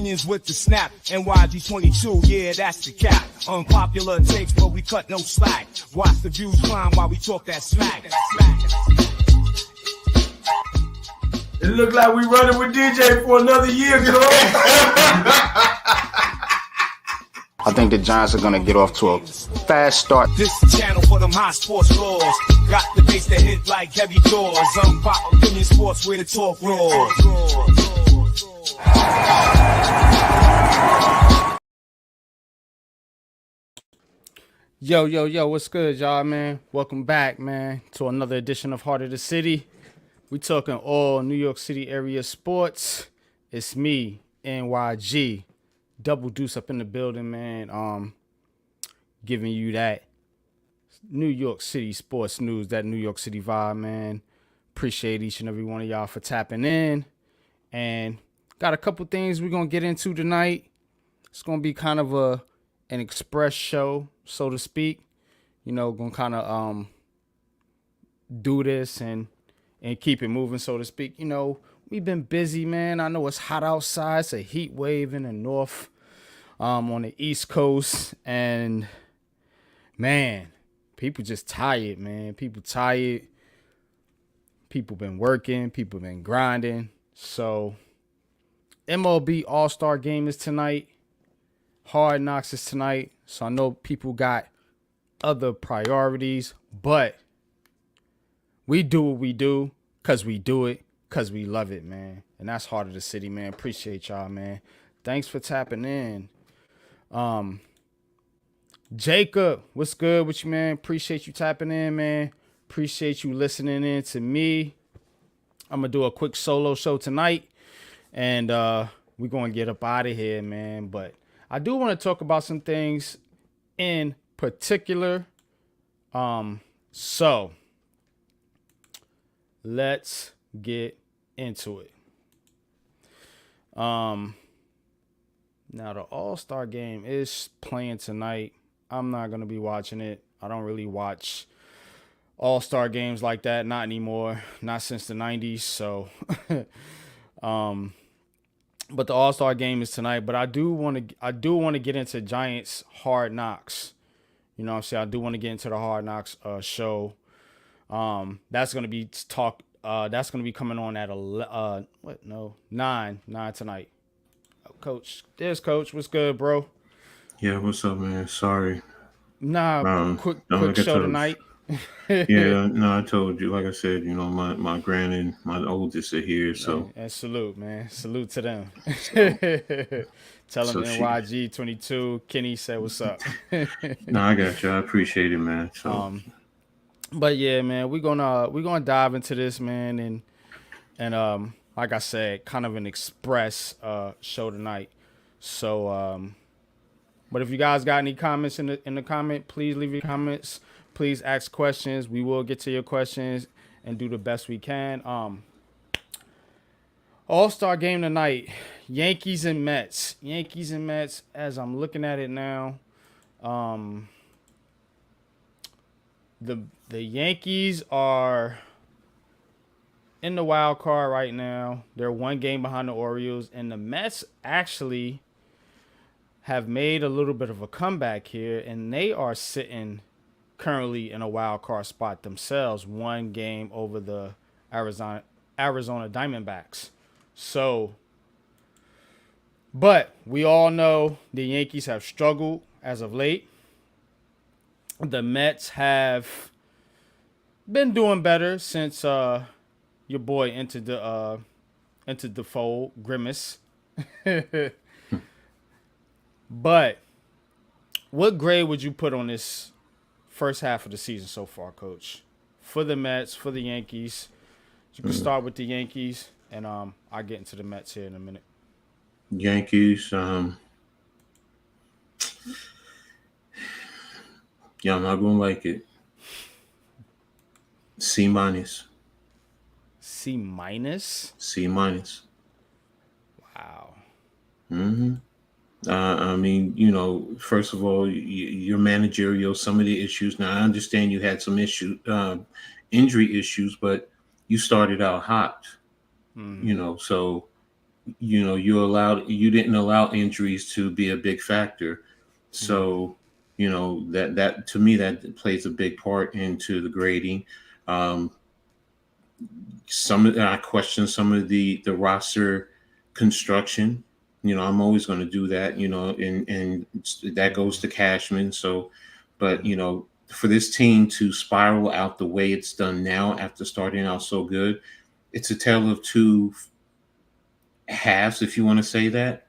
opinions with the snap. NYG22, yeah, that's the cap. Unpopular takes, but we cut no slack. Watch the views climb while we talk that smack. It look like we running with DJ for another year, girl. I think the Giants are going to get off to a fast start. This channel for them high sports laws. Got the bass that hit like heavy doors. Unpopular opinion sports where the talk roars. Yo, what's good, y'all, man? Welcome back, man, to another edition of Heart of the City. We talking all New York City area sports. It's me, NYG. Double Deuce up in the building, man. Giving you that New York City sports news, that New York City vibe, man. Appreciate each and every one of y'all for tapping in. And got a couple things we're going to get into tonight. It's going to be kind of an express show, so to speak. You know, going to kind of do this and keep it moving, so to speak. You know, we've been busy, man. I know it's hot outside. It's a heat wave in the north, on the East Coast. And, man, people just tired, man. People tired. People been working. People been grinding. So, MLB All-Star game is tonight. Hard Knocks is tonight. So, I know people got other priorities, but we do what we do because we do it because we love it, man. And that's Heart of the City, man. Appreciate y'all, man. Thanks for tapping in. Jacob, what's good with you, man? Appreciate you tapping in, man. Appreciate you listening in to me. I'm going to do a quick solo show tonight. And we're going to get up out of here, man. But I do want to talk about some things in particular. So let's get into it. Now the All-Star game is playing tonight. I'm not going to be watching it. I don't really watch All-Star games like that, not anymore, not since the 90s. So but the All-Star game is tonight, but I do want to get into Giants Hard Knocks. You know what I'm saying? I do want to get into the Hard Knocks show. That's going to be that's going to be coming on at 9 tonight. Coach, there's Coach. What's good, bro? Yeah, what's up, man? Sorry. Quick show tonight. Yeah, no, I told you. Like I said, you know, my grand and my oldest are here, so. And salute, man. Salute to them. Tell them NYG 22. Kenny said, "What's up?" No, I got you. I appreciate it, man. So. But yeah, man, we're gonna dive into this, man, and like I said, kind of an express show tonight. So, but if you guys got any comments in the comment, please leave your comments. Please ask questions. We will get to your questions and do the best we can. All-Star game tonight, Yankees and Mets. Yankees and Mets. As I'm looking at it now, the Yankees are in the wild card right now. They're one game behind the Orioles, and the Mets actually have made a little bit of a comeback here, and they are sitting currently in a wild card spot themselves, one game over the Arizona Diamondbacks. So, but we all know the Yankees have struggled as of late. The Mets have been doing better since your boy entered the fold, Grimace. But what grade would you put on this first half of the season so far, Coach? For the Mets, for the Yankees. You can start with the Yankees, and I'll get into the Mets here in a minute. Yankees, yeah, I'm not gonna like it. C minus. C minus? C minus. Wow. Mm-hmm. I mean, you know, first of all, your managerial, some of the issues. Now, I understand you had some injury issues, but you started out hot, you know, so you didn't allow injuries to be a big factor. Mm. So, that to me that plays a big part into the grading. Um, I question some of the roster construction. I'm always going to do that. And that goes to Cashman. So, but for this team to spiral out the way it's done now after starting out so good, it's a tale of two halves, if you want to say that.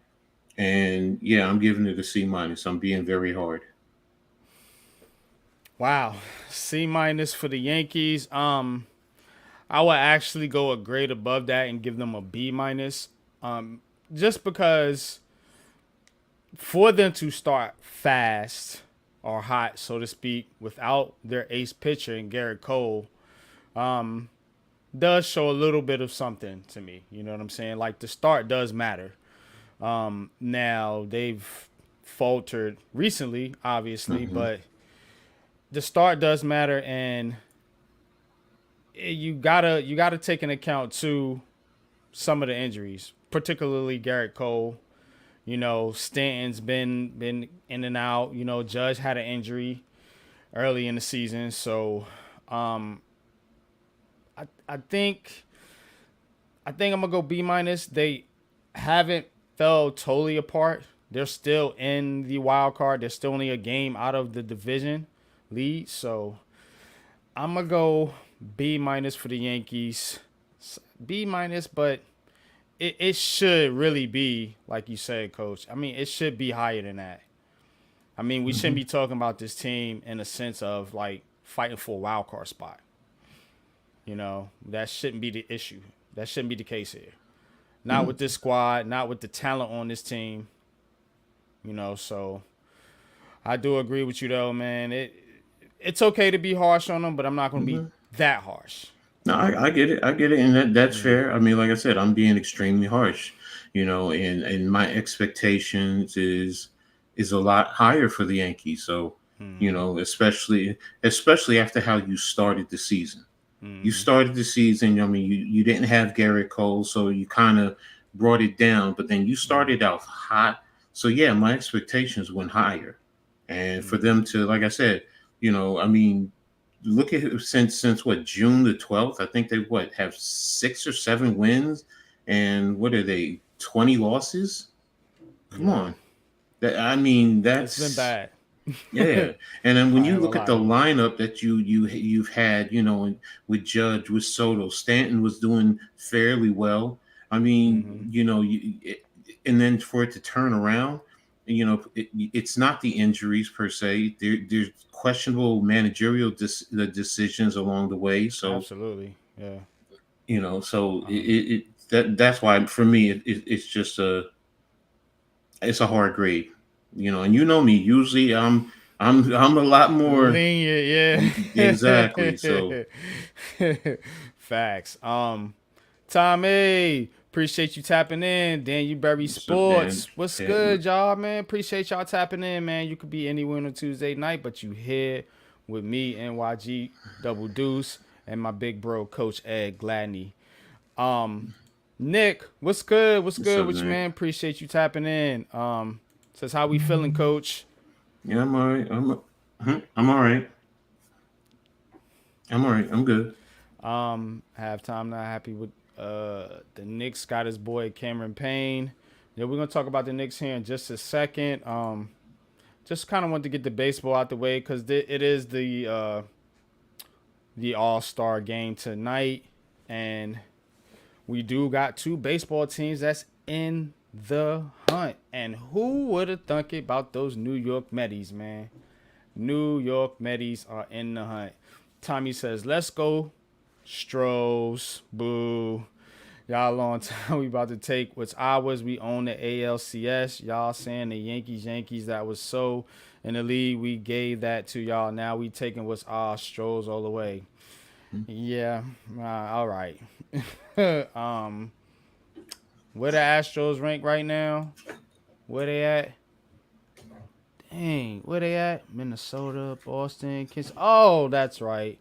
And yeah, I'm giving it a C minus. I'm being very hard. Wow, C minus for the Yankees. I would actually go a grade above that and give them a B minus. Just because for them to start fast or hot, so to speak, without their ace pitcher and Garrett Cole, does show a little bit of something to me. You know what I'm saying? Like the start does matter. Now they've faltered recently, obviously, Hmm. but the start does matter, and you gotta take into account too some of the injuries, particularly Garrett Cole. Stanton's been in and out. Judge had an injury early in the season, so I think I'm gonna go B minus. They haven't fell totally apart. They're still in the wild card. They're still only a game out of the division lead. So I'm gonna go B minus for the Yankees. B minus, but it should really be like you said, Coach. I mean, it should be higher than that. I mean, we shouldn't Hmm. be talking about this team in a sense of like fighting for a wild card spot. That shouldn't be the issue. That shouldn't be the case here. Not with this squad, not with the talent on this team. So I do agree with you though, man. It's okay to be harsh on them, but I'm not going to be Hmm. that harsh. No, I get it. I get it, and that's fair. I mean, like I said, I'm being extremely harsh, and my expectations is a lot higher for the Yankees. So, especially after how you started the season. You started the season. I mean, you didn't have Garrett Cole, so you kind of brought it down. But then you started out hot, so yeah, my expectations went higher. And for them to, like I said, I mean, look at it since what, June the 12th. I think they have 6 or 7 wins, and what are they, 20 losses? Come Yeah, on, I mean it's been that's bad. yeah. And then when I you ain't gonna look at lie the to you. lineup that you've had, with Judge, with Soto, Stanton was doing fairly well. I mean, and then for it to turn around, it's not the injuries per se. There's questionable managerial the decisions along the way. So Absolutely. Yeah. so Um, that's why for me it's just a hard grade. And me. Usually I'm a lot more exactly. So Lenient, yeah. Facts. Tommy, appreciate you tapping in. Dan, you Berry what's up, Dan? Sports. What's Yeah, good, y'all, man? Appreciate y'all tapping in, man. You could be anywhere on a Tuesday night, but you here with me, NYG Double Deuce, and my big bro, Coach Ed Gladney. Nick, what's good? What's what's good up, with you, Nick? man? Appreciate you tapping in. Says how we feeling, Coach? Yeah, I'm all right. I'm all right. I'm all right. I'm good. Halftime not happy with the Knicks got his boy Cameron Payne. Yeah, we're gonna talk about the Knicks here in just a second. Just kind of want to get the baseball out the way because it is the All-Star game tonight, and we do got two baseball teams that's in the hunt. And who would have thunk it about those New York Mets, man? New York Mets are in the hunt. Tommy says, "Let's go, Stros." Boo. Y'all long time we about to take what's ours. We own the ALCS. Y'all saying the Yankees, that was so in the league. We gave that to y'all. Now we taking what's ours, Stros all the way. Yeah, all right. Where the Astros rank right now? Where they at? Dang, where they at? Minnesota, Boston, Kansas. Oh, that's right.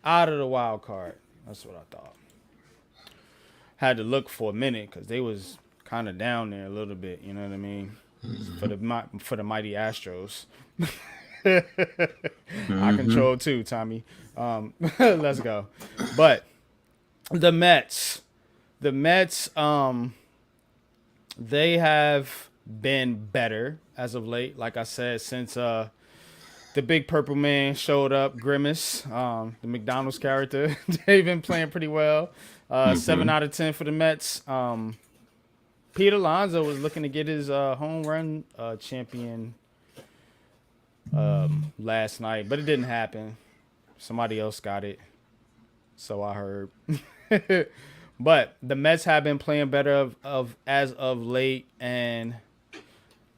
Out of the wild card. That's what I thought. Had to look for a minute because they was kind of down there a little bit. You know what I mean? For the mighty Astros. I control too, Tommy. Let's go. But the Mets, they have been better as of late. Like I said, since the big purple man showed up, Grimace, the McDonald's character, they've been playing pretty well. 7 out of 10 for the Mets. Pete Alonso was looking to get his home run champion last night, but it didn't happen. Somebody else got it, so I heard. But the Mets have been playing better as of late, and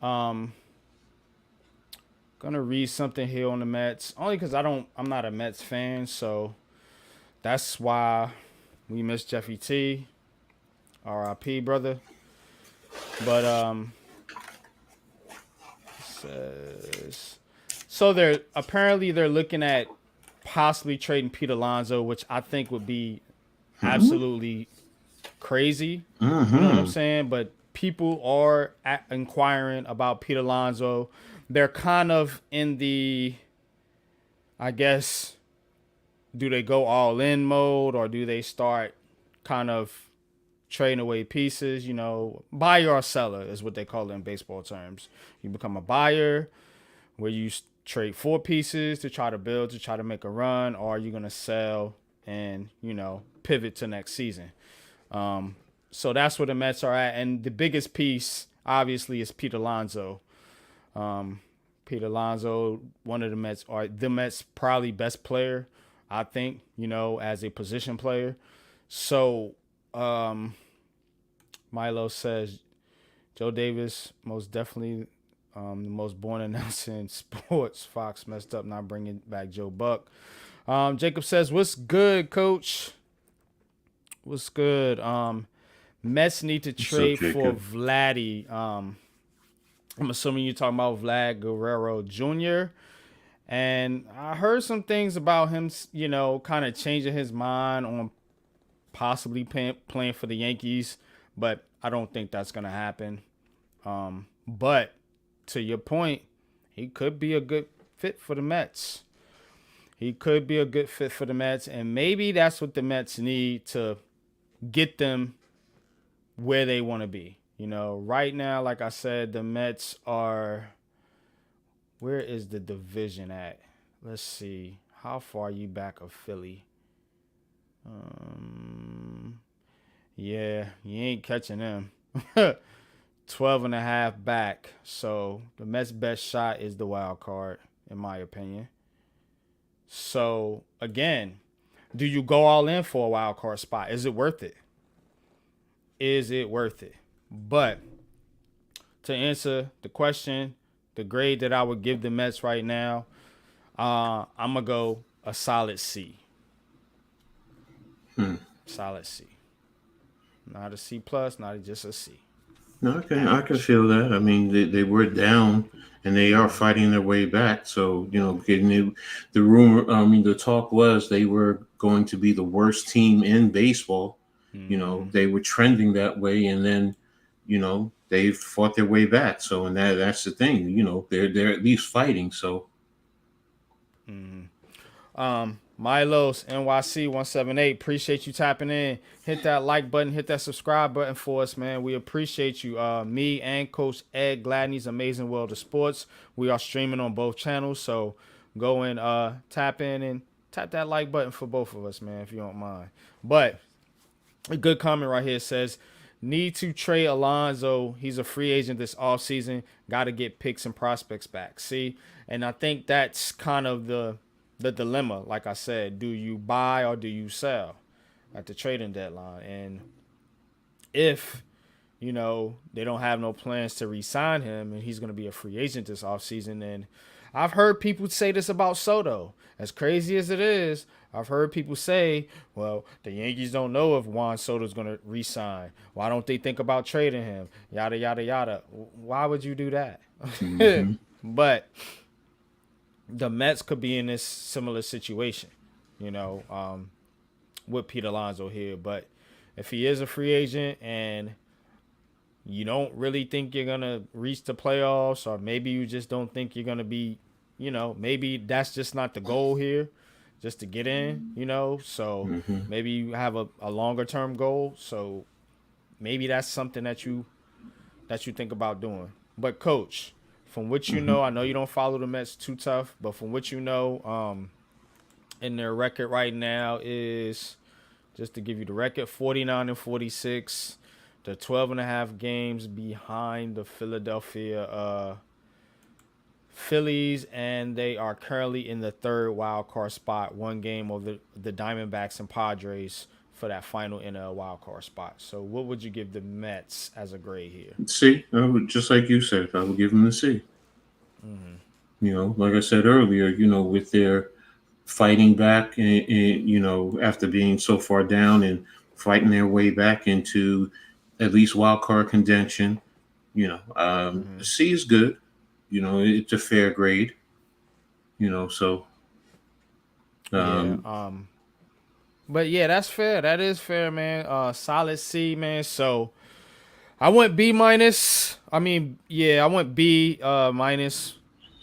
gonna read something here on the Mets only because I'm not a Mets fan, so that's why we miss Jeffy T. R.I.P. brother. But so they're looking at possibly trading Pete Alonso, which I think would be absolutely crazy. You know what I'm saying? But people are inquiring about Pete Alonso. They're kind of in the, I guess, do they go all in mode, or do they start kind of trading away pieces? You know, buyer or seller is what they call it in baseball terms. You become a buyer where you trade 4 pieces to try to make a run, or you're going to sell and, you know, pivot to next season. So that's where the Mets are at. And the biggest piece, obviously, is Pete Alonso. Pete Alonso, one of the Mets, or the Mets' probably best player, I think, you know, as a position player. So, Milo says, Joe Davis, most definitely the most born announcer in sports. Fox messed up not bringing back Joe Buck. Jacob says, what's good, coach? What's good? Mets need to trade for Vladdy. I'm assuming you're talking about Vlad Guerrero Jr. And I heard some things about him, you know, kind of changing his mind on possibly playing for the Yankees, but I don't think that's going to happen. But to your point, he could be a good fit for the Mets. And maybe that's what the Mets need to get them where they want to be. You know, right now, like I said, the Mets are, where is the division at? Let's see. How far are you back of Philly? Yeah, you ain't catching them. 12.5 back. So the Mets' best shot is the wild card, in my opinion. So again, do you go all in for a wild card spot? Is it worth it? But to answer the question, the grade that I would give the Mets right now, I'm going to go a solid C. Solid C. Not a C+, not just a C. No, I can feel that. I mean, they were down, and they are fighting their way back. So, you know, the talk was they were going to be the worst team in baseball. You know, they were trending that way, and then, you know, they fought their way back. So, and that's the thing. You know, they're at least fighting. So, Milos NYC 178. Appreciate you tapping in. Hit that like button. Hit that subscribe button for us, man. We appreciate you. Me and Coach Ed Gladney's Amazing World of Sports. We are streaming on both channels, so go and tap in and tap that like button for both of us, man, if you don't mind. But a good comment right here says, need to trade Alonso. He's a free agent this offseason. Got to get picks and prospects back. See, and I think that's kind of the dilemma. Like I said, do you buy or do you sell at the trading deadline? And if, you know, they don't have no plans to re-sign him and he's going to be a free agent this offseason, then I've heard people say this about Soto. As crazy as it is, I've heard people say, well, the Yankees don't know if Juan Soto's going to re-sign. Why don't they think about trading him? Yada, yada, yada. Why would you do that? But the Mets could be in this similar situation, you know, with Pete Alonso here. But if he is a free agent and you don't really think you're gonna reach the playoffs, or maybe you just don't think you're gonna be, maybe that's just not the goal here, just to get in, So maybe you have a longer term goal. So maybe that's something that you think about doing. But coach, from what you know, I know you don't follow the Mets too tough, but from what you know, and their record right now is, just to give you the record, 49-46. They're 12.5 games behind the Philadelphia Phillies, and they are currently in the third wild card spot, one game over the Diamondbacks and Padres for that final NL wild card spot. So what would you give the Mets as a grade here? C. Just like you said, I would give them a C. Like I said earlier, with their fighting back and after being so far down and fighting their way back into at least wild card contention, C is good. It's a fair grade. So. But yeah, that's fair. That is fair, man. Solid C, man. So I went B minus. I went B minus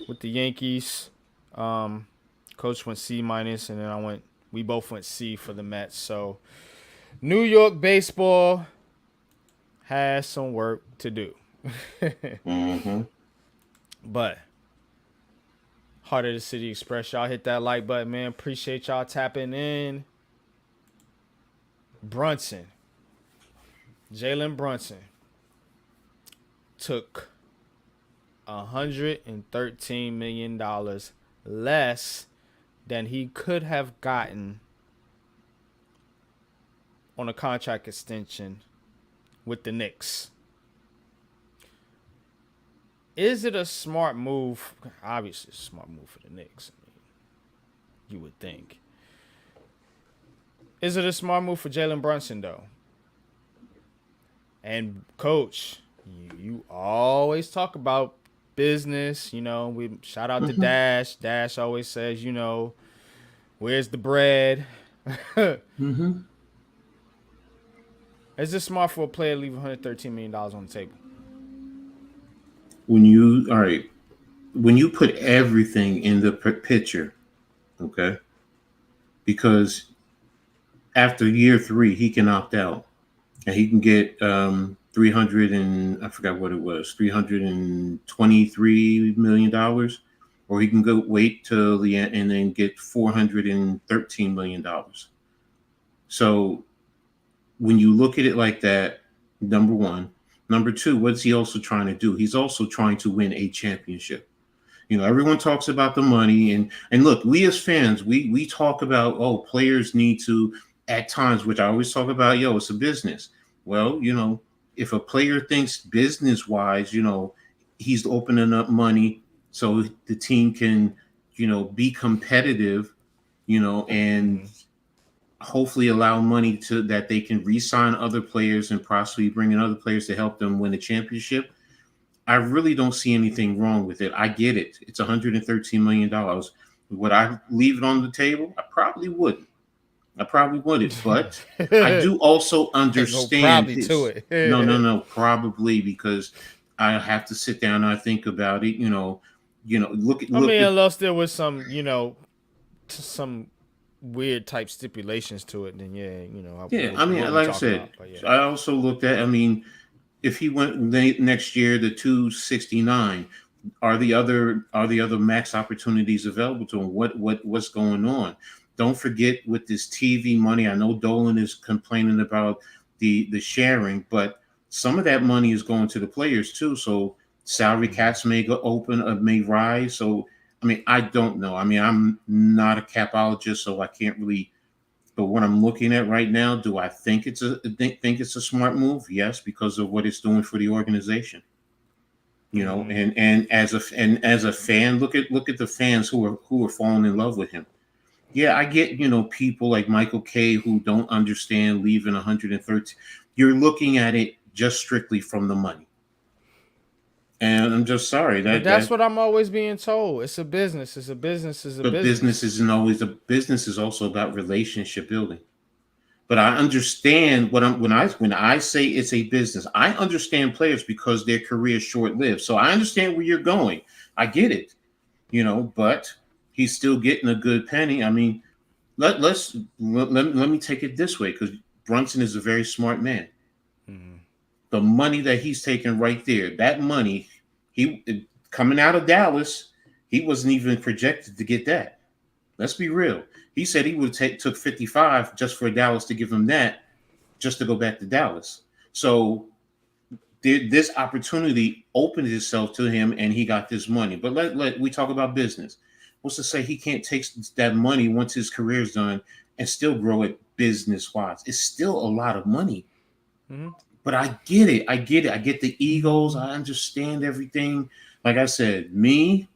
with the Yankees. Coach went C minus, and then we both went C for the Mets. So New York baseball has some work to do. But Heart of the City Express, y'all hit that like button, man. Appreciate y'all tapping in. Brunson, Jalen Brunson, took $113 million less than he could have gotten on a contract extension with the Knicks. Is it a smart move? Obviously, it's a smart move for the Knicks. You would think. Is it a smart move for Jalen Brunson, though? And, Coach, you always talk about business. We shout out to Dash. Dash always says, where's the bread? Is it smart for a player to leave $113 million on the table? When you put everything in the picture, okay, because after year 3, he can opt out, and he can get $323 million, or he can go wait till the end and then get $413 million. So when you look at it like that, number one. Number two, what's he also trying to do? He's also trying to win a championship. Everyone talks about the money, and look, we as fans, we talk about, players need to, at times, which I always talk about, it's a business. Well, if a player thinks business-wise, he's opening up money so the team can, be competitive, and hopefully allow money to that they can re-sign other players and possibly bring in other players to help them win a championship. I really don't see anything wrong with it. I get it. It's $113 million. Would I leave it on the table? I probably wouldn't. But I do also understand no, to it. No, probably, because I have to sit down and I think about it. Unless there was some, some weird type stipulations to it, then like I said, I also looked at, if he went next year to 269, are the other max opportunities available to him? What's going on? Don't forget with this TV money, I know Dolan is complaining about the sharing, but some of that money is going to the players too. So salary caps may may rise. So I don't know. I'm not a capologist, so I can't really. But what I'm looking at right now, do I think it's a smart move? Yes, because of what it's doing for the organization. And as a fan, look at the fans who are falling in love with him. Yeah, I get people like Michael Kay who don't understand leaving 113. You're looking at it just strictly from the money. And I'm just sorry that's what I'm always being told. It's a business. But business isn't always business is also about relationship building. But I understand when I say it's a business. I understand players because their career is short lived. So I understand where you're going. I get it, but he's still getting a good penny. I mean, let me take it this way, because Brunson is a very smart man. Mm-hmm. The money that he's taking right there, that money, he coming out of Dallas, he wasn't even projected to get that. Let's be real. He said he would took 55 just for Dallas to give him that, just to go back to Dallas. So this opportunity opened itself to him, and he got this money. But let we talk about business. What's to say he can't take that money once his career's done and still grow it business-wise? It's still a lot of money. Mm-hmm. But I get it. I get the egos. I understand everything. Like I said, me,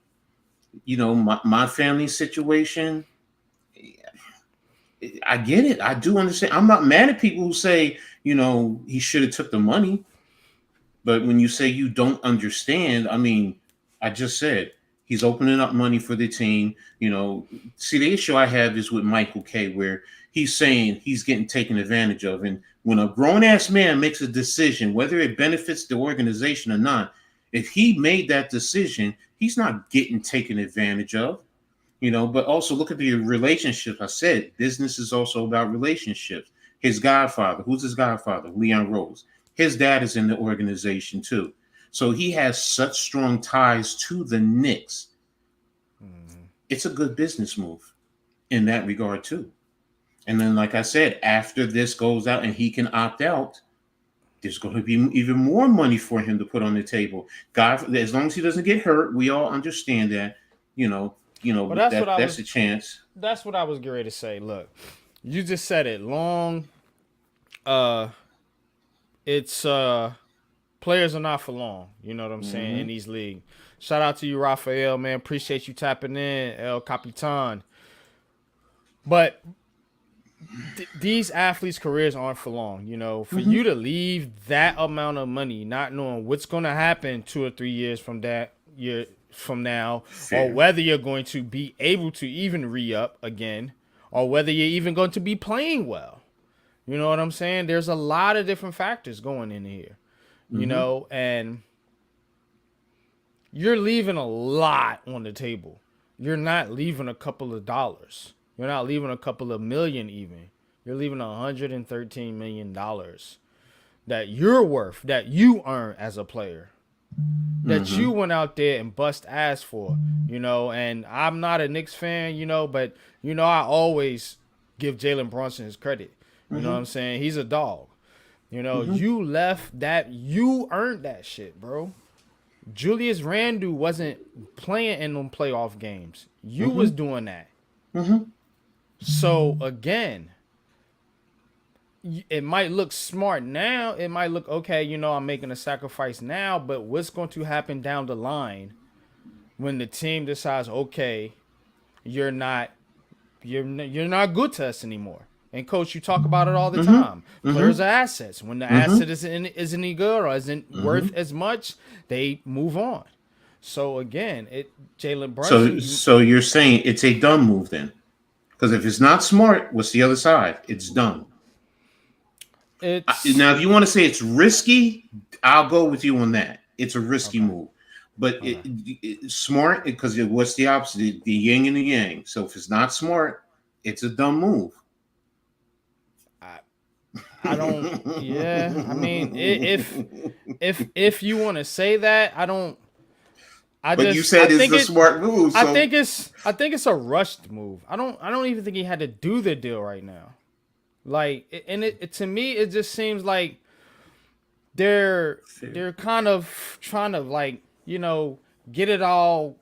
my family situation, I get it. I do understand. I'm not mad at people who say, he should have took the money. But when you say you don't understand, I mean, I just said he's opening up money for the team. See, the issue I have is with Michael K, where he's saying he's getting taken advantage of. And when a grown-ass man makes a decision, whether it benefits the organization or not, if he made that decision, he's not getting taken advantage of. But also look at the relationship. I said business is also about relationships. His godfather, who's his godfather? Leon Rose. His dad is in the organization too. So he has such strong ties to the Knicks. Mm-hmm. It's a good business move in that regard too. And then, like I said, after this goes out and he can opt out, there's going to be even more money for him to put on the table. God, as long as he doesn't get hurt, we all understand that, but that's a chance. That's what I was getting ready to say. Look, you just said it. It's players are not for long. You know what I'm saying? In these leagues. Shout out to you, Raphael, man. Appreciate you tapping in, El Capitan. But these athletes' careers aren't for long. For you to leave that amount of money, not knowing what's going to happen 2 or 3 years from now, Fair. Or whether you're going to be able to even re-up again, or whether you're even going to be playing well. You know what I'm saying? There's a lot of different factors going in here, and you're leaving a lot on the table. You're not leaving a couple of dollars. You're not leaving a couple of million even. You're leaving $113 million that you're worth, that you earn as a player, that you went out there and bust ass for, and I'm not a Knicks fan, but, I always give Jalen Brunson his credit. You know what I'm saying? He's a dog. You left that. You earned that shit, bro. Julius Randle wasn't playing in them playoff games. You was doing that. So, again, it might look smart now. It might look, okay, I'm making a sacrifice now. But what's going to happen down the line when the team decides, okay, you're not good to us anymore? And Coach, you talk about it all the time. Players are assets. When the asset isn't any good or isn't worth as much, they move on. So again, Jalen Brunson. So you're saying it's a dumb move then? Because if it's not smart, what's the other side? It's dumb. Now, if you want to say it's risky, I'll go with you on that. It's a risky move. But it's smart because what's the opposite? The yin and the yang. So if it's not smart, it's a dumb move. I don't. Yeah, I mean, if you want to say that, I don't. You said it's a smart move. So. I think it's a rushed move. I don't even think he had to do the deal right now. Like, and it to me, it just seems like they're kind of trying to, like, get it all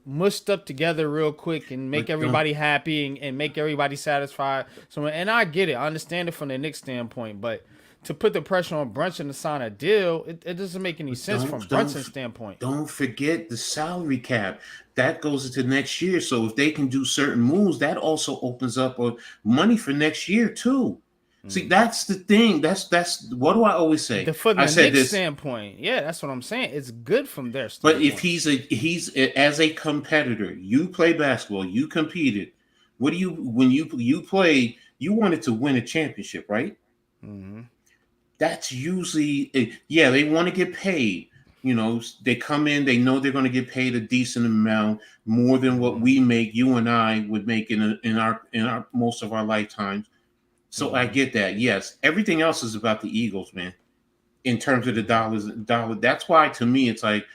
mushed up together real quick and make everybody happy and make everybody satisfied. So, and I get it. I understand it from the Knicks standpoint, but to put the pressure on Brunson to sign a deal, it doesn't make any sense from Brunson's standpoint. Don't forget the salary cap. That goes into next year. So if they can do certain moves, that also opens up money for next year too. See, that's the thing. That's what do I always say? From the Knicks standpoint, yeah, that's what I'm saying. It's good from their standpoint. But if he's as a competitor, you play basketball, you competed. What do you when you play? You wanted to win a championship, right? Mm-hmm. That's usually, they want to get paid. They come in, they know they're going to get paid a decent amount, more than what we make, you and I would make in our most of our lifetimes. So I get that. Yes, everything else is about the Eagles, man. In terms of the dollar, that's why to me it's like,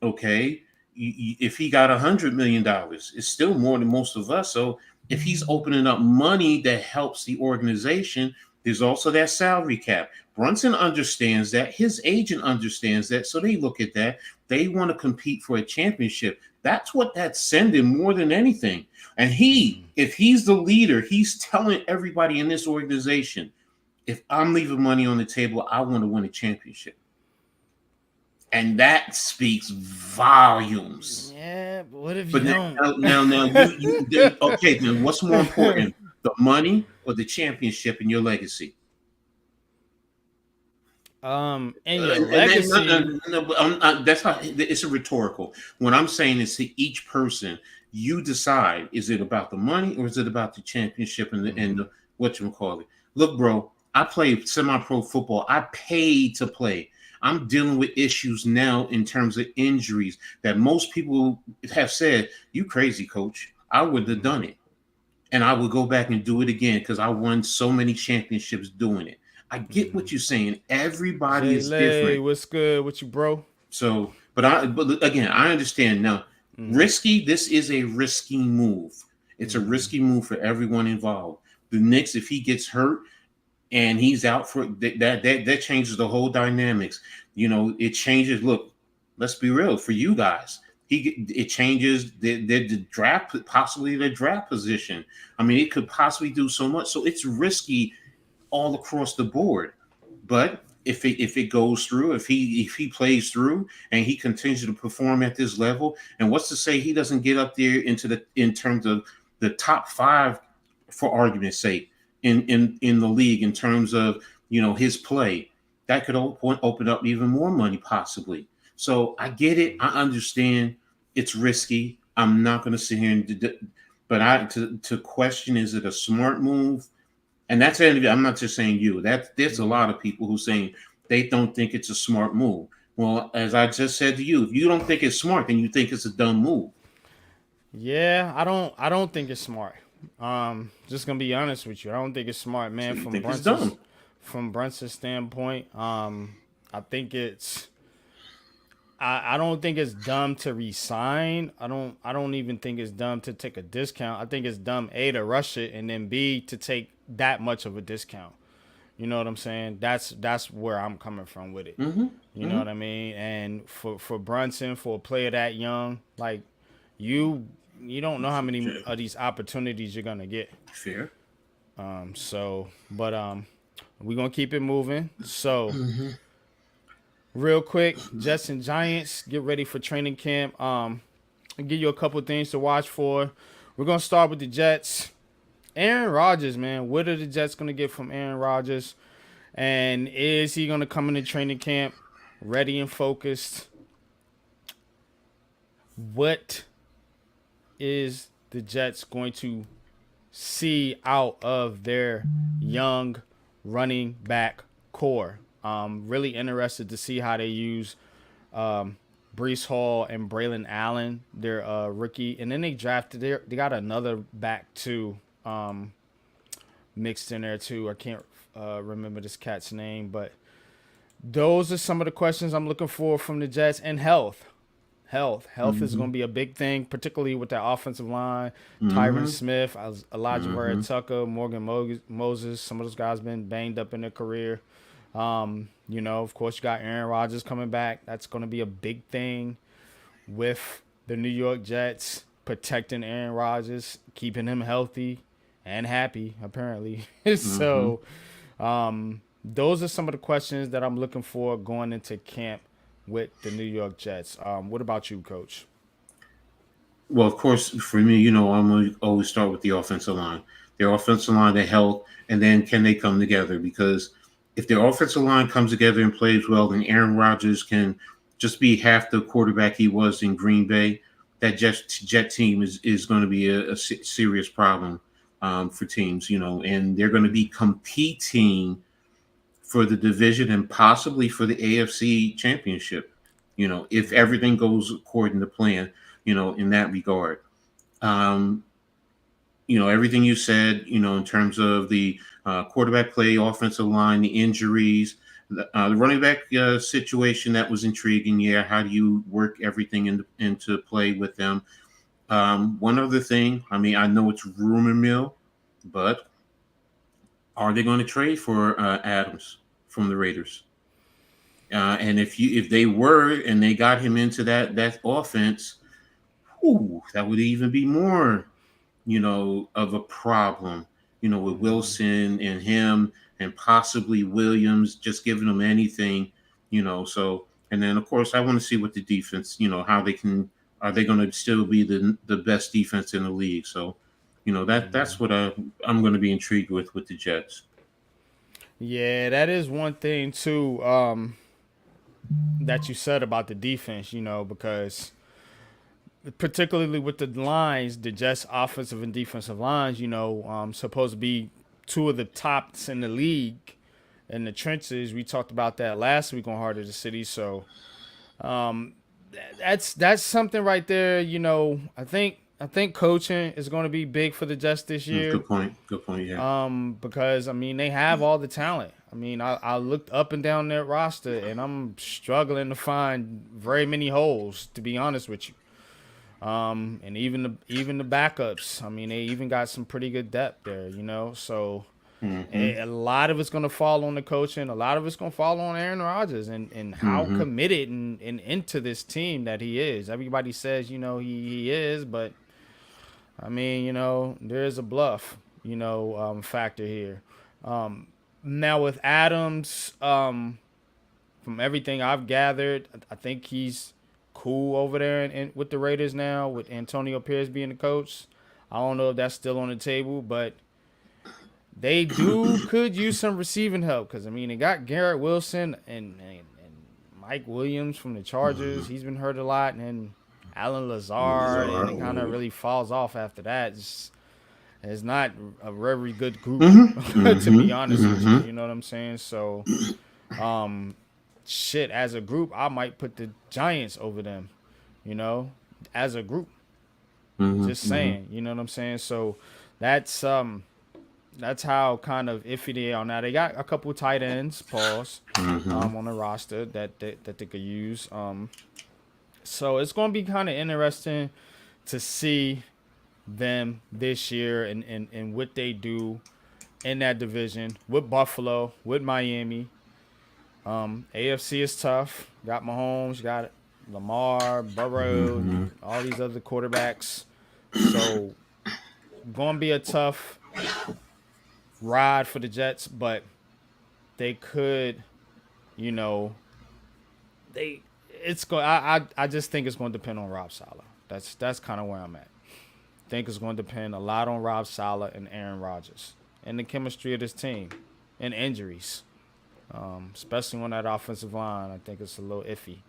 okay, if he got $100 million, it's still more than most of us. So if he's opening up money that helps the organization, there's also that salary cap. Brunson understands that. His agent understands that. So they look at that. They want to compete for a championship. That's what that's sending more than anything. And if he's the leader, he's telling everybody in this organization, if I'm leaving money on the table, I want to win a championship. And that speaks volumes. Yeah, but what if you don't? Okay, then what's more important, the money or the championship and your legacy? And your legacy. That's how it's a rhetorical. What I'm saying is to each person, you decide: is it about the money or is it about the championship and the whatchamacallit? Look, bro, I played semi-pro football. I paid to play. I'm dealing with issues now in terms of injuries that most people have said, "You crazy, coach." I would have done it. And I would go back and do it again because I won so many championships doing it. I get what you're saying. Everybody is different. What's good with you, bro? So, but again, I understand now. Risky. This is a risky move. It's a risky move for everyone involved. The Knicks, if he gets hurt and he's out for that changes the whole dynamics. It changes. Look, let's be real. For you guys, it changes the draft, possibly the draft position. I mean, it could possibly do so much. So it's risky all across the board. But if it goes through, if he plays through and he continues to perform at this level, and what's to say he doesn't get up there in terms of the top 5, for argument's sake, in the league in terms of his play, that could open up even more money possibly. So I get it. I understand it's risky. I'm not going to sit here but to question, is it a smart move? And that's I'm not just saying you. There's a lot of people who saying they don't think it's a smart move. Well, as I just said to you, if you don't think it's smart, then you think it's a dumb move. Yeah, I don't think it's smart. Just gonna be honest with you. I don't think it's smart, man. So from Brunson's standpoint, I think it's. I don't think it's dumb to resign. I don't even think it's dumb to take a discount. I think it's dumb A, to rush it, and then B, to take that much of a discount. You know what I'm saying? That's where I'm coming from with it. You know what I mean? And for Brunson, for a player that young, like you don't know how many of these opportunities you're gonna get. Fair. We're gonna keep it moving. So real quick, Jets and Giants, get ready for training camp. I'll give you a couple things to watch for. We're gonna start with the Jets. Aaron Rodgers, man. What are the Jets gonna get from Aaron Rodgers? And is he gonna come into training camp ready and focused? What is the Jets going to see out of their young running back core? Really interested to see how they use Breece Hall and Braylon Allen, their rookie. And then they got another back too, mixed in there too. I can't remember this cat's name, but those are some of the questions I'm looking for from the Jets. And health is going to be a big thing, particularly with that offensive line. Tyron Smith, Elijah Vera Tucker, Morgan Moses. Some of those guys been banged up in their career. Of course, you got Aaron Rodgers coming back. That's going to be a big thing with the New York Jets, protecting Aaron Rodgers, keeping him healthy and happy, apparently. So those are some of the questions that I'm looking for going into camp with the New York Jets. What about you, Coach? Well, of course, for me, I'm going to always start with the offensive line. Their offensive line, their health, and then can they come together? Because if their offensive line comes together and plays well, then Aaron Rodgers can just be half the quarterback he was in Green Bay. That Jet team is going to be a serious problem for teams, and they're going to be competing for the division and possibly for the AFC championship, if everything goes according to plan, in that regard. Everything you said, in terms of the quarterback play, offensive line, the injuries, the running back situation, that was intriguing. Yeah, how do you work everything into play with them? One other thing, I mean, I know it's rumor mill, but are they going to trade for Adams from the Raiders? And if they were and they got him into that offense, that would even be more, of a problem, with Wilson and him and possibly Williams just giving them anything, So, and then of course I want to see what the defense, how are they going to still be the best defense in the league? So, that's what I'm going to be intrigued with the Jets. Yeah, that is one thing too that you said about the defense, because particularly with the lines, the Jets offensive and defensive lines, supposed to be two of the tops in the league in the trenches. We talked about that last week on Heart of the City. So that's something right there. I think coaching is going to be big for the Jets this year. Good point. Yeah. Because I mean they have all the talent. I mean I looked up and down their roster and I'm struggling to find very many holes, to be honest with you. And even the backups. I mean they even got some pretty good depth there. So. A lot of it's going to fall on the coaching. A lot of it's going to fall on Aaron Rodgers and how committed and into this team that he is. Everybody says, he is, but I mean, there is a bluff, factor here. Now with Adams, from everything I've gathered, I think he's cool over there and with the Raiders now, with Antonio Pierce being the coach. I don't know if that's still on the table, but they could use some receiving help because, I mean, they got Garrett Wilson and Mike Williams from the Chargers. He's been hurt a lot. And then Alan Lazard, and it kind of really falls off after that. It's not a very good group, to be honest with you. You know what I'm saying? So, as a group, I might put the Giants over them, as a group. Just saying, you know what I'm saying? So, that's how kind of iffy they are now. They got a couple tight ends, on the roster that they could use. So it's going to be kind of interesting to see them this year and what they do in that division with Buffalo, with Miami. AFC is tough. Got Mahomes, got Lamar, Burrow, all these other quarterbacks. So going to be a tough ride for the Jets, but they could, I just think it's going to depend on Rob Saleh. That's kind of where I'm at. I think it's going to depend a lot on Rob Saleh and Aaron Rodgers and the chemistry of this team and injuries, especially on that offensive line. I think it's a little iffy.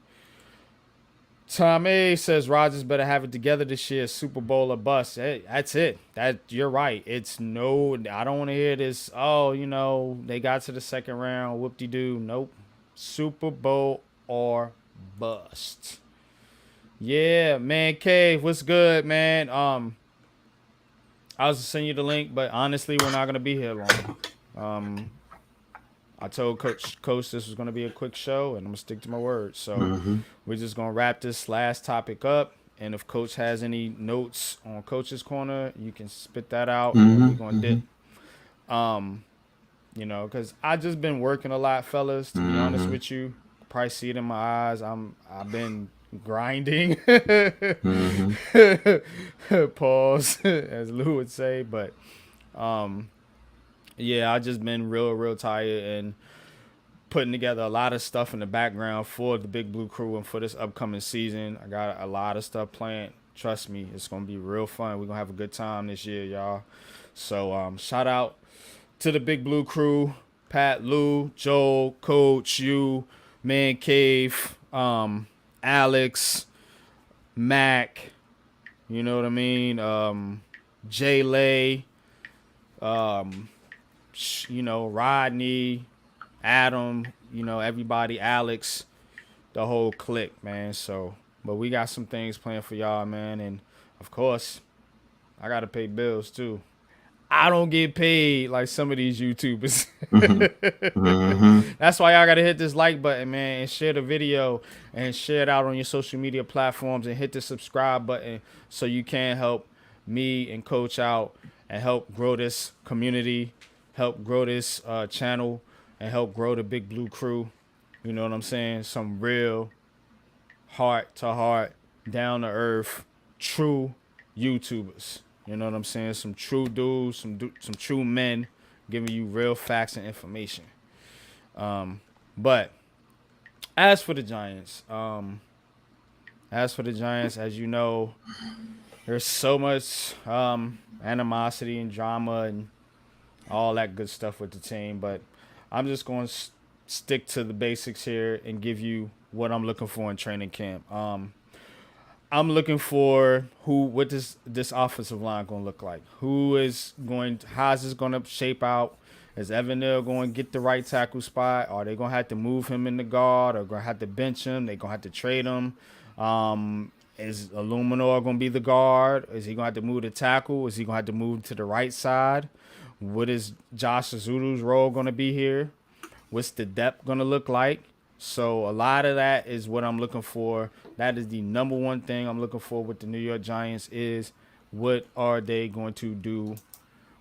Tom A says Rodgers better have it together this year, Super Bowl or bust. Hey, that's it. You're right. I don't want to hear this, they got to the second round, whoop-de-doo. Nope. Super Bowl or bust. Yeah, man, Cave, what's good, man? I was going to send you the link, but honestly, we're not going to be here long. I told Coach this was going to be a quick show, and I'm going to stick to my word. So we're just going to wrap this last topic up. And if Coach has any notes on Coach's Corner, you can spit that out. And we're going to dip. Because I just been working a lot, fellas, to be honest with you. Probably see it in my eyes. I've been grinding. Pause, as Lou would say. But, yeah, I just been real tired and putting together a lot of stuff in the background for the Big Blue Crew and for this upcoming season. I got a lot of stuff planned. Trust me, it's going to be real fun. We're going to have a good time this year, y'all. So shout out to the Big Blue Crew, Pat, Lou, Joel, Coach, you, Man Cave, Alex, Mac, you know what I mean, Jay Lay, Rodney, Adam, everybody, Alex, the whole clique, man. So, but we got some things planned for y'all, man. And of course, I got to pay bills too. I don't get paid like some of these YouTubers. That's why y'all got to hit this like button, man, and share the video and share it out on your social media platforms and hit the subscribe button so you can help me and Coach out and help grow this community, help grow this channel, and help grow the Big Blue Crew. You know what I'm saying? Some real heart to heart, down to earth, true YouTubers. You know what I'm saying? Some true dudes, some true men giving you real facts and information. But as for the Giants, as you know, there's so much animosity and drama and all that good stuff with the team. But I'm just going to stick to the basics here and give you what I'm looking for in training camp. I'm looking for what this offensive line going to look like. How's this going to shape out? Is Evan Neal going to get the right tackle spot? Are they going to have to move him in the guard? Or going to have to bench him? They're going to have to trade him. Is Illuminor going to be the guard? Is he going to have to move the tackle? Is he going to have to move to the right side? What is Josh Azudu's role going to be here? What's the depth going to look like? So a lot of that is what I'm looking for. That is the number one thing I'm looking for with the New York Giants is what are they going to do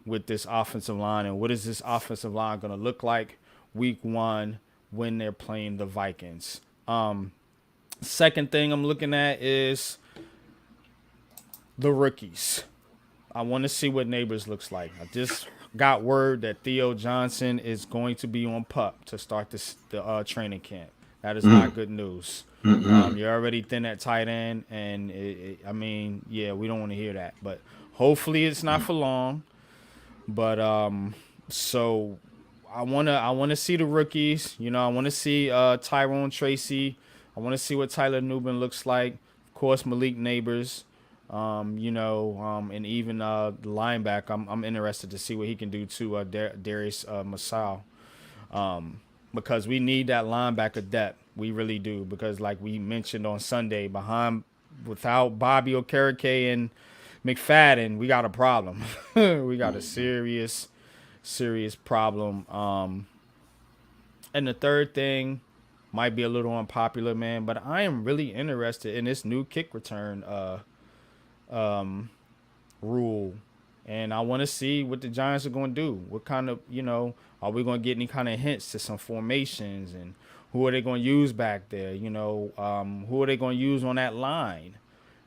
with this offensive line, and what is this offensive line going to look like week 1 when they're playing the Vikings. Second thing I'm looking at is the rookies. I want to see what Neighbors looks like. I just got word that Theo Johnson is going to be on PUP to start the training camp. That is not good news. You're already thin at tight end, and we don't want to hear that. But hopefully it's not for long. But so I wanna see the rookies. I want to see Tyrone Tracy. I want to see what Tyler Nubin looks like. Of course, Malik Neighbors. And even the linebacker, I'm interested to see what he can do to Darius Masao, because we need that linebacker depth. We really do, because like we mentioned on Sunday, without Bobby Okereke and McFadden, we got a problem. We got a serious problem. And the third thing might be a little unpopular, man, but I am really interested in this new kick return rule, and I want to see what the Giants are going to do. What kind of, are we going to get any kind of hints to some formations, and who are they going to use back there? Who are they going to use on that line?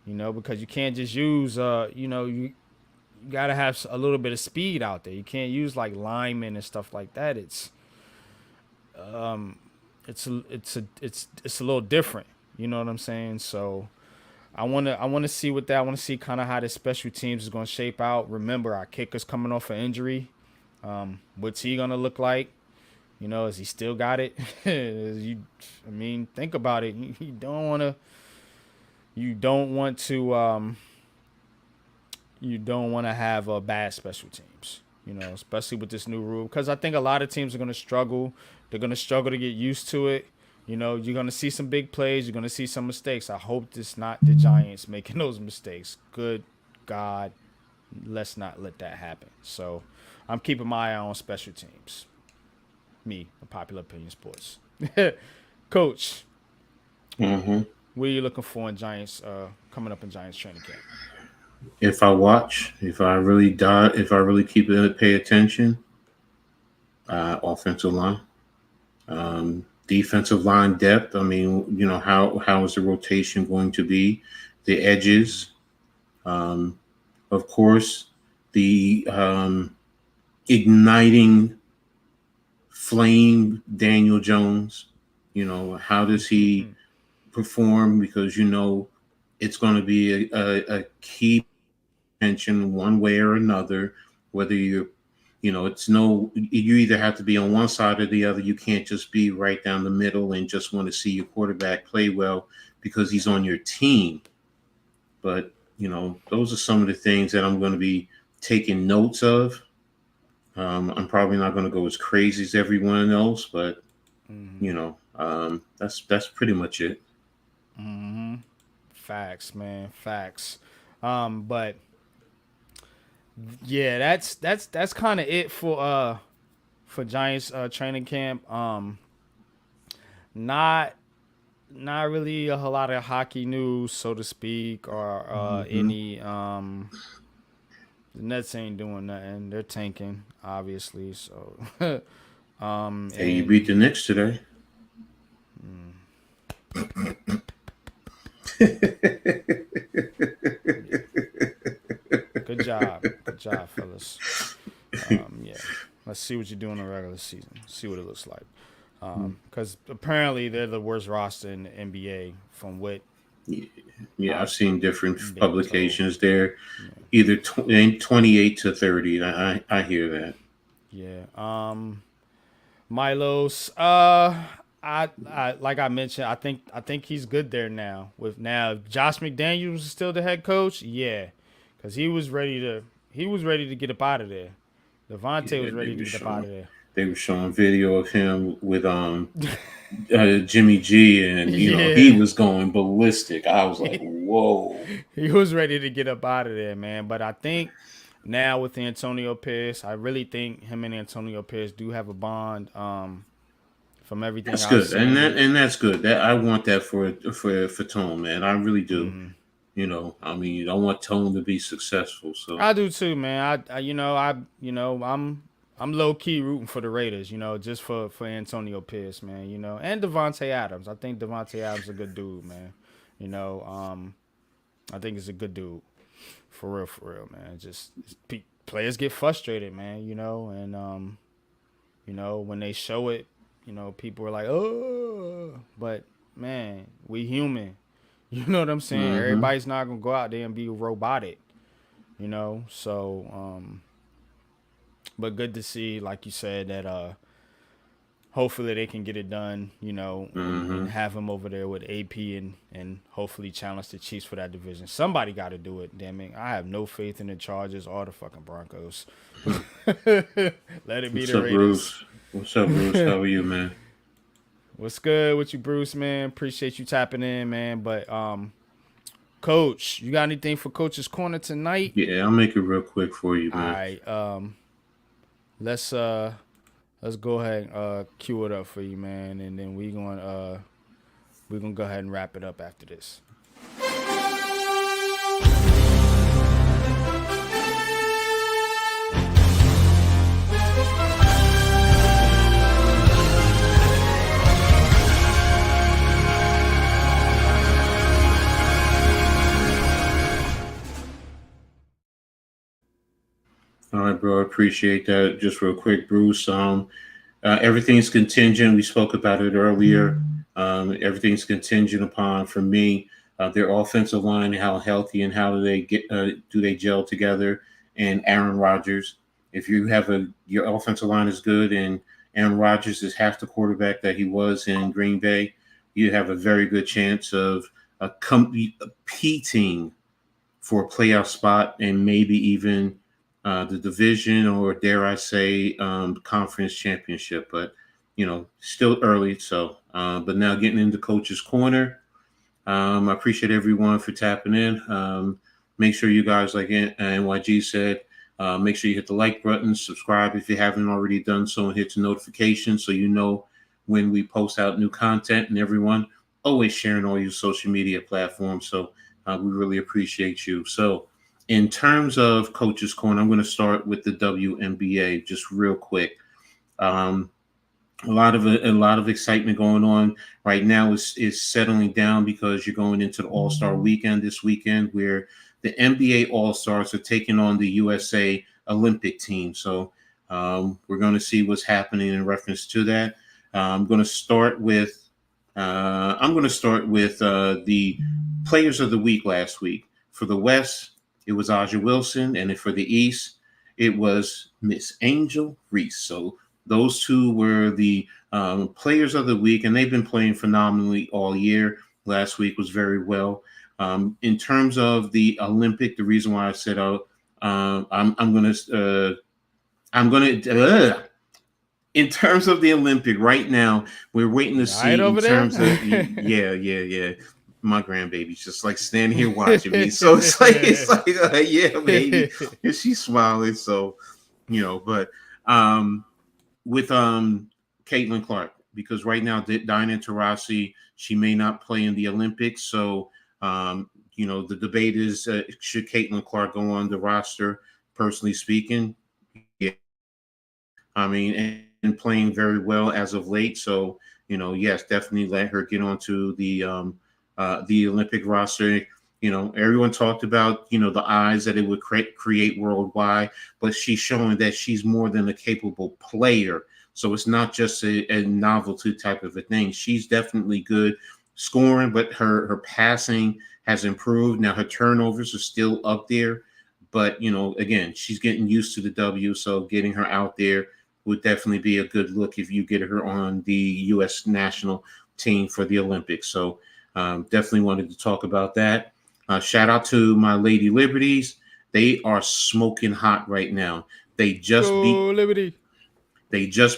Because you can't just use, you got to have a little bit of speed out there. You can't use like linemen and stuff like that. It's a little different. You know what I'm saying? So I want to see what that. I want to see kind of how the special teams is going to shape out. Remember, our kicker's coming off an injury. What's he going to look like? Is he still got it? Think about it. You don't want to have a bad special teams. Especially with this new rule, because I think a lot of teams are going to struggle. They're going to struggle to get used to it. You're going to see some big plays. You're going to see some mistakes. I hope it's not the Giants making those mistakes. Good God, let's not let that happen. So I'm keeping my eye on special teams. Me, Unpopular Opinion Sports. Coach, what are you looking for in Giants coming up in Giants training camp? If I really pay attention, offensive line. Defensive line depth. How is the rotation going to be? The edges, of course, the igniting flame Daniel Jones. How does he perform? Because it's going to be a key attention one way or another. Whether you either have to be on one side or the other. You can't just be right down the middle and just want to see your quarterback play well because he's on your team. But, those are some of the things that I'm going to be taking notes of. I'm probably not going to go as crazy as everyone else, but that's pretty much it. Facts, man. Facts. But yeah, that's kind of it for Giants training camp. Not really a whole lot of hockey news, so to speak, or any the Nets ain't doing nothing. They're tanking, obviously. So Hey, you beat the Knicks today. Good job, fellas. Yeah, let's see what you do in the regular season. See what it looks like. Because apparently they're the worst roster in the NBA from what. Yeah, I've seen different publications there. Either 28 to 30. I hear that. Yeah. Milos. I like I mentioned, I think he's good there now. If Josh McDaniels is still the head coach, yeah, because he was ready to get up out of there. Devontae was ready to get up out of there. They were showing video of him with Jimmy G, and he was going ballistic. I was like, whoa. He was ready to get up out of there, man. But I think now with Antonio Pierce, I really think him and Antonio Pierce do have a bond. From everything that's good, and that's good. That I want that for Tone, man. I really do. Mm-hmm. I want Tone to be successful. So I do too, man. I'm low key rooting for the Raiders, just for Antonio Pierce, man. And Devontae Adams. I think Devontae Adams is a good dude, man. I think he's a good dude, for real, man. Just players get frustrated, man. And when they show it. People are like, oh, but man, we human. You know what I'm saying? Mm-hmm. Everybody's not gonna go out there and be robotic. So but good to see, like you said, that hopefully they can get it done, and have him over there with AP and hopefully challenge the Chiefs for that division. Somebody got to do it, damn it. I have no faith in the Chargers or the fucking Broncos. Let it be the Raiders. Bruce? What's up, Bruce? How are you, man? What's good with you, Bruce, man? Appreciate you tapping in, man. But, Coach, you got anything for Coach's Corner tonight? Yeah, I'll make it real quick for you, man. All right. Let's go ahead and cue it up for you, man, and then we're gonna go ahead and wrap it up after this. All right, bro. I appreciate that. Just real quick, Bruce. Everything's contingent. We spoke about it earlier. Everything's contingent upon, for me, their offensive line, how healthy and how do they gel together, and Aaron Rodgers. If you have your offensive line is good and Aaron Rodgers is half the quarterback that he was in Green Bay, you have a very good chance of competing for a playoff spot and maybe even the division, or dare I say, conference championship. But still early. So, but now getting into Coach's Corner. I appreciate everyone for tapping in. Make sure you guys, like NYG said, make sure you hit the like button, subscribe if you haven't already done so, and hit the notification so you know when we post out new content. And everyone always sharing all your social media platforms. So we really appreciate you. So, in terms of Coach's Corner, I'm going to start with the WNBA just real quick. A lot of excitement going on right now. Is settling down because you're going into the All-Star weekend this weekend, where the NBA All-Stars are taking on the USA Olympic team. So we're going to see what's happening in reference to that. I'm going to start with the Players of the Week last week. For the West, it was Aja Wilson, and for the East, it was Miss Angel Reese. So those two were the Players of the Week, and they've been playing phenomenally all year. Last week was very well. In terms of the Olympic, the reason why I said I'm going to I'm going to. In terms of the Olympic, right now, we're waiting to see in terms of yeah. My grandbaby's just like standing here watching me, so it's like yeah, baby, and she's smiling. So but with Caitlin Clark, because right now Diana Taurasi, she may not play in the Olympics, so the debate is should Caitlin Clark go on the roster? Personally speaking, yeah, I mean, and playing very well as of late. So, yes, definitely let her get onto the Olympic roster. Everyone talked about, the eyes that it would create worldwide, but she's showing that she's more than a capable player. So it's not just a novelty type of a thing. She's definitely good scoring, but her passing has improved. Now her turnovers are still up there, but again, she's getting used to the W. So getting her out there would definitely be a good look if you get her on the U.S. national team for the Olympics. So definitely wanted to talk about that. Shout out to my Lady Liberties. They are smoking hot right now. They just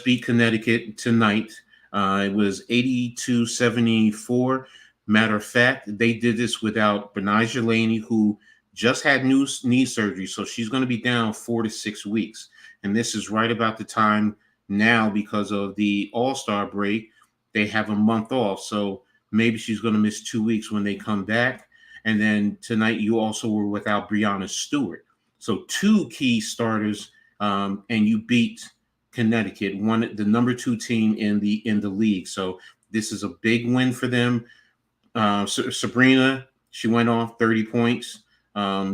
beat Connecticut tonight. It was 82-74. Matter of fact, they did this without Benija Laney, who just had knee surgery, so she's going to be down 4 to 6 weeks. And this is right about the time now, because of the All-Star break, they have a month off. So maybe she's going to miss 2 weeks when they come back. And then tonight you also were without Breanna Stewart. So 2 key starters, and you beat Connecticut, the number 2 team in the league. So this is a big win for them. Sabrina, she went off 30 points. I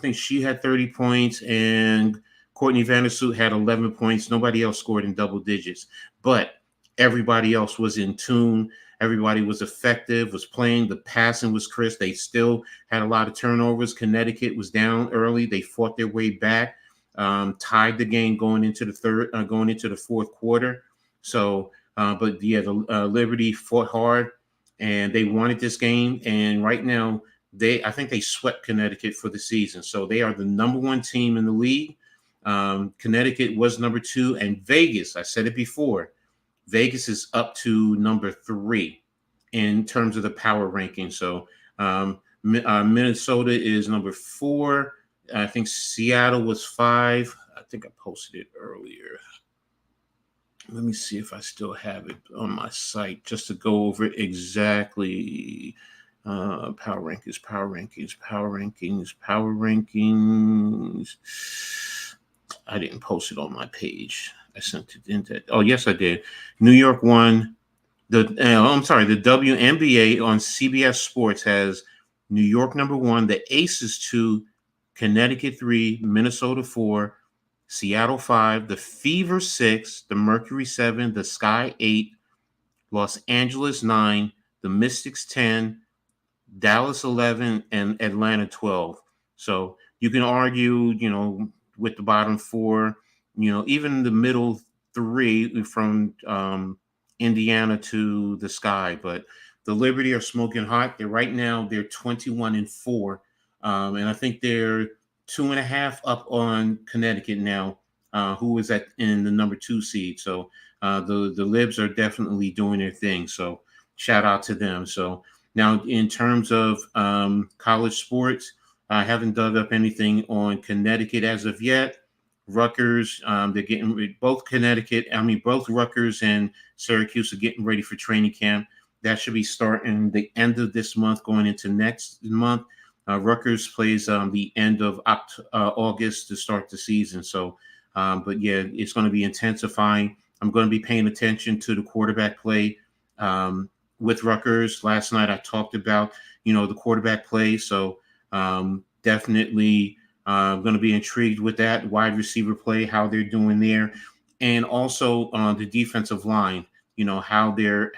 think she had 30 points, and Courtney Vandersloot had 11 points. Nobody else scored in double digits, but everybody else was in tune. Everybody was effective, was playing. The passing was crisp. They still had a lot of turnovers. Connecticut was down early. They fought their way back, tied the game going into the fourth quarter. So, but yeah, the Liberty fought hard, and they wanted this game. And right now, I think they swept Connecticut for the season. So they are the number 1 team in the league. Connecticut was number 2, and Vegas, I said it before, Vegas is up to number 3 in terms of the power ranking. So Minnesota is number 4. I think Seattle was 5. I think I posted it earlier. Let me see if I still have it on my site just to go over exactly. Power rankings. I didn't post it on my page. I sent it into. Oh, yes, I did. New York won. The WNBA on CBS Sports has New York number 1, the Aces 2, Connecticut 3, Minnesota 4, Seattle 5, the Fever 6, the Mercury 7, the Sky 8, Los Angeles 9, the Mystics 10, Dallas 11, and Atlanta 12. So you can argue, with the bottom 4, even the middle 3 from Indiana to the Sky. But the Liberty are smoking hot. They're 21-4, and I think they're 2.5 up on Connecticut now, who is in the number 2 seed. So the Libs are definitely doing their thing. So shout out to them. So now, in terms of college sports, I haven't dug up anything on Connecticut as of yet. Rutgers, they're getting both Rutgers and Syracuse are getting ready for training camp. That should be starting the end of this month, going into next month. Rutgers plays the end of August to start the season. So, but yeah, it's going to be intensifying. I'm going to be paying attention to the quarterback play. With Rutgers last night, I talked about, the quarterback play. So definitely going to be intrigued with that wide receiver play, how they're doing there. And also the defensive line, how they're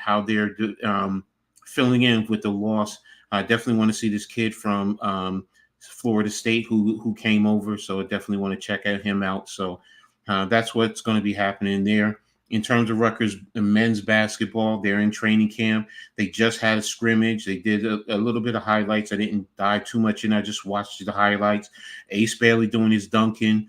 filling in with the loss. I definitely want to see this kid from Florida State who came over. So I definitely want to check him out. So that's what's going to be happening there. In terms of Rutgers men's basketball, they're in training camp. They just had a scrimmage. They did a little bit of highlights. I didn't dive too much in. I just watched the highlights. Ace Bailey doing his dunking.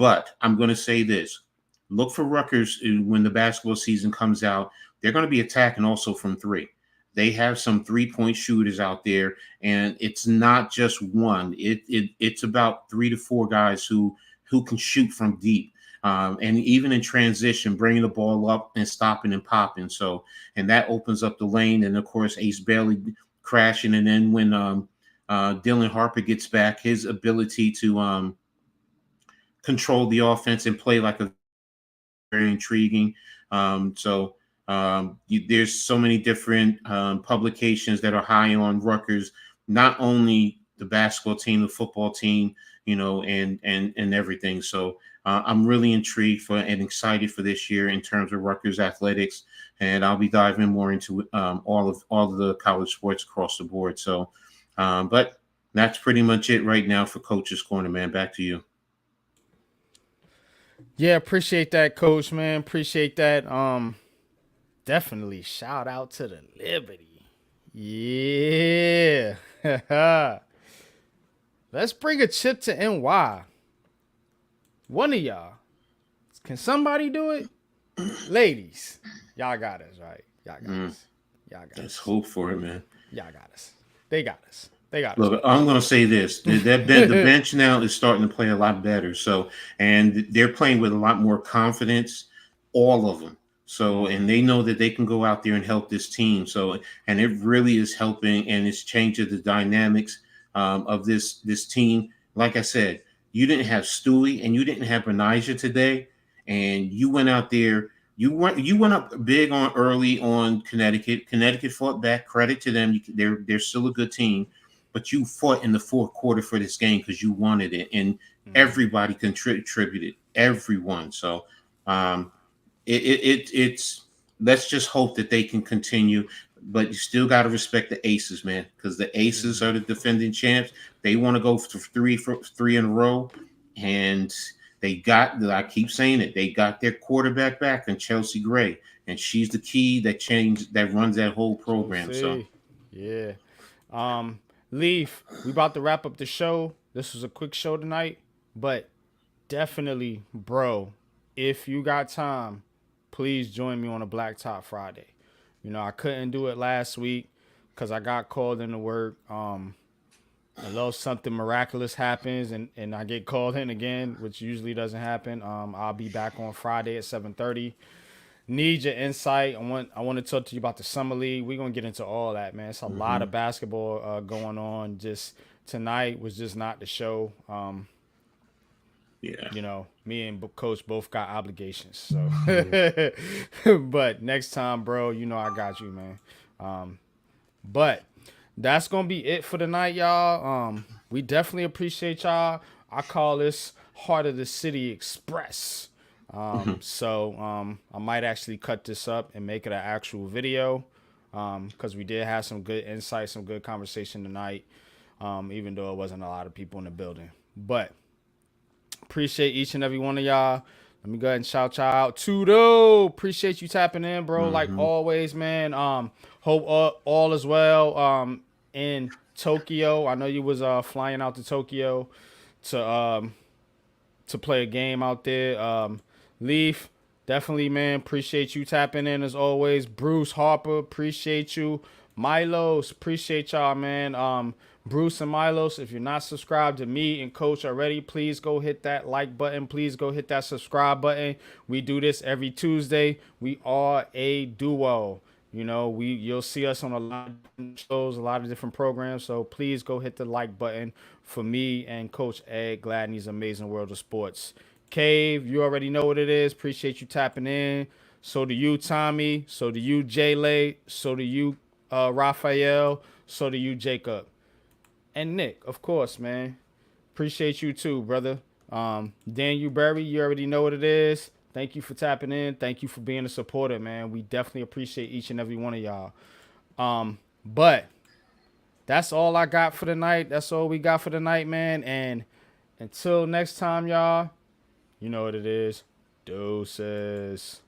But I'm going to say this. Look for Rutgers when the basketball season comes out. They're going to be attacking also from three. They have some three-point shooters out there, and it's not just one. It's about 3 to 4 guys who can shoot from deep. And even in transition, bringing the ball up and stopping and popping. So, and that opens up the lane. And of course, Ace Bailey crashing. And then when Dylan Harper gets back, his ability to control the offense and play like a very intriguing. There's so many different publications that are high on Rutgers, not only the basketball team, the football team, and everything. So I'm really intrigued and excited for this year in terms of Rutgers athletics, and I'll be diving more into all of the college sports across the board. So, but that's pretty much it right now for Coach's Corner, man. Back to you. Yeah, appreciate that, Coach, man. Appreciate that. Definitely shout out to the Liberty. Yeah. Let's bring a chip to NY. One of y'all. Can somebody do it? Ladies, y'all got us, right? Y'all got us. Y'all got us. Let's hope for it, man. Y'all got us. They got us. Look, I'm going to say this. The bench now is starting to play a lot better. So, and they're playing with a lot more confidence, all of them. So, and they know that they can go out there and help this team. So, and it really is helping, and it's changing the dynamics of this team. Like I said, you didn't have Stewie and you didn't have Benijah today, and you went out there. You went up big early on Connecticut. Connecticut fought back. Credit to them. They're still a good team. But you fought in the fourth quarter for this game because you wanted it, and everybody contributed, everyone. So it's let's just hope that they can continue. But you still got to respect the Aces, man, because the Aces are the defending champs. They want to go for three in a row, and I keep saying it, they got their quarterback back in Chelsea Gray, and she's the key that runs that whole program. So yeah. Leaf, we about to wrap up the show. This was a quick show tonight, but definitely, bro, if you got time, please join me on a Blacktop Friday. I couldn't do it last week because I got called into work. Unless something miraculous happens and I get called in again, which usually doesn't happen, I'll be back on Friday at 7:30. Need your insight. I want to talk to you about the Summer League. We're going to get into all that, man. It's a lot of basketball going on. Just tonight was just not the show. Me and Coach both got obligations. So, but next time, bro, I got you, man. But that's going to be it for tonight, y'all. We definitely appreciate y'all. I call this Heart of the City Express. So I might actually cut this up and make it an actual video because we did have some good insight, some good conversation tonight, even though it wasn't a lot of people in the building. But appreciate each and every one of y'all. Let me go ahead and shout y'all out. Tudo, appreciate you tapping in, bro. Like always, man. Hope all is well in Tokyo. I know you was flying out to Tokyo to play a game out there. Leaf, definitely, man. Appreciate you tapping in as always. Bruce Harper, appreciate you. Milos, appreciate y'all, man. Bruce and Milos, if you're not subscribed to me and Coach already, please go hit that like button. Please go hit that subscribe button. We do this every Tuesday. We are a duo. You'll see us on a lot of different shows, a lot of different programs. So please go hit the like button for me and Coach Ed Gladney's Amazing World of Sports. Cave, you already know what it is. Appreciate you tapping in. So do you, Tommy. So do you, Jay-Lay. So do you, Raphael. So do you, Jacob. And Nick, of course, man. Appreciate you too, brother. Daniel Berry, you already know what it is. Thank you for tapping in. Thank you for being a supporter, man. We definitely appreciate each and every one of y'all. But that's all I got for the night. That's all we got for the night, man. And until next time, y'all. You know what it is. Doses.